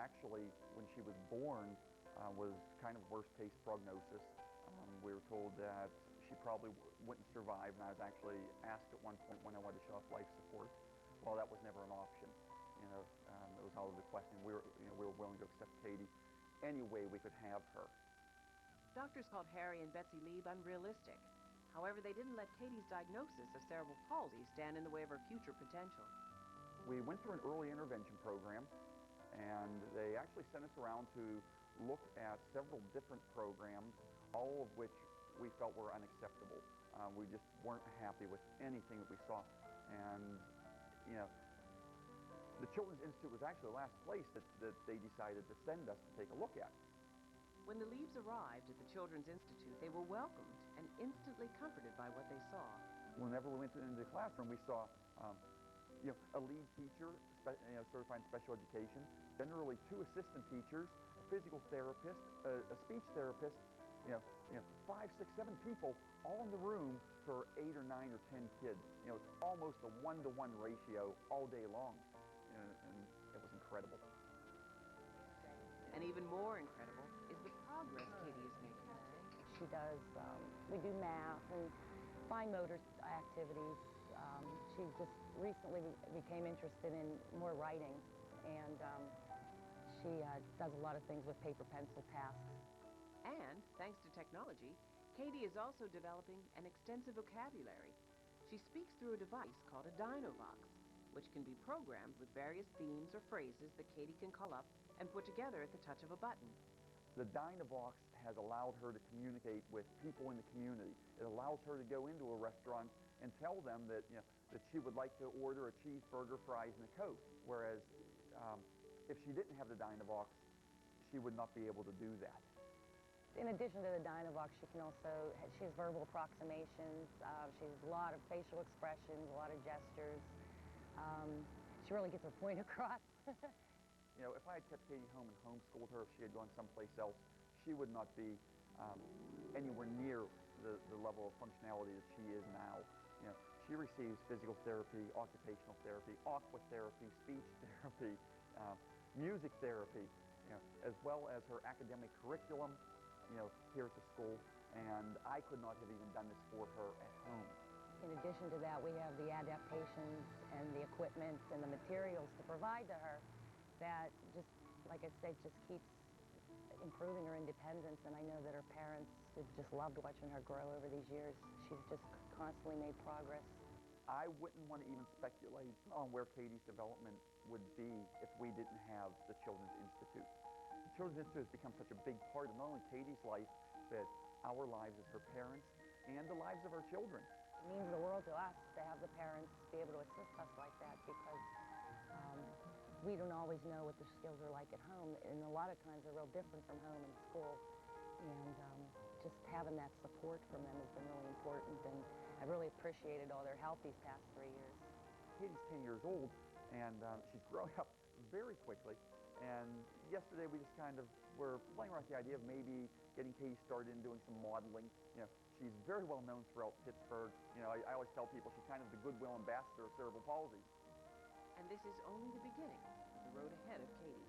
actually, when she was born, was kind of worst case prognosis. We were told that she probably wouldn't survive, and I was actually asked at one point when I wanted to show off life support. Well, that was never an option. You know, it was out of the question. We were willing to accept Katie any way we could have her. Doctors called Harry and Betsy Lieb unrealistic. However, they didn't let Katie's diagnosis of cerebral palsy stand in the way of her future potential. We went through an early intervention program, and they actually sent us around to look at several different programs, all of which we felt were unacceptable. We just weren't happy with anything that we saw. And, you know, the Children's Institute was actually the last place that they decided to send us to take a look at. When the Liebs arrived at the Children's Institute, they were welcomed and instantly comforted by what they saw. Whenever we went into the classroom, we saw a lead teacher, certified in special education, generally 2 assistant teachers, a physical therapist, a speech therapist, 5, 6, 7 people all in the room for 8 or 9 or 10 kids. It's almost a 1-to-1 ratio all day long, and it was incredible. And even more incredible is the progress Katie is making. She does, we do math and fine motor activities. She just recently became interested in more writing, and she does a lot of things with paper pencil tasks. And, thanks to technology, Katie is also developing an extensive vocabulary. She speaks through a device called a Dynavox, which can be programmed with various themes or phrases that Katie can call up and put together at the touch of a button. The Dynavox has allowed her to communicate with people in the community. It allows her to go into a restaurant and tell them that, that she would like to order a cheeseburger, fries, and a Coke. Whereas if she didn't have the Dynavox, she would not be able to do that. In addition to the Dynavox, she has verbal approximations. She has a lot of facial expressions, a lot of gestures. She really gets her point across. If I had kept Katie home and homeschooled her, if she had gone someplace else, she would not be anywhere near the level of functionality that she is now. She receives physical therapy, occupational therapy, aqua therapy, speech therapy, music therapy, as well as her academic curriculum, here at the school. And I could not have even done this for her at home. In addition to that, we have the adaptations and the equipment and the materials to provide to her that just, like I said, just keeps improving her independence. And I know that her parents have just loved watching her grow over these years. She's just constantly made progress. I wouldn't want to even speculate on where Katie's development would be if we didn't have the Children's Institute. The Children's Institute has become such a big part of not only Katie's life, but our lives as her parents and the lives of our children. It means the world to us to have the parents be able to assist us like that, because we don't always know what the skills are like at home, and a lot of times they're real different from home and school. And just having that support from them has been really important, and I've really appreciated all their help these past 3 years. Katie's 10 years old, and she's growing up very quickly. And yesterday we just kind of were playing around with the idea of maybe getting Katie started in doing some modeling. She's very well known throughout Pittsburgh. I always tell people she's kind of the goodwill ambassador of cerebral palsy. And this is only the beginning of the road ahead of Katie.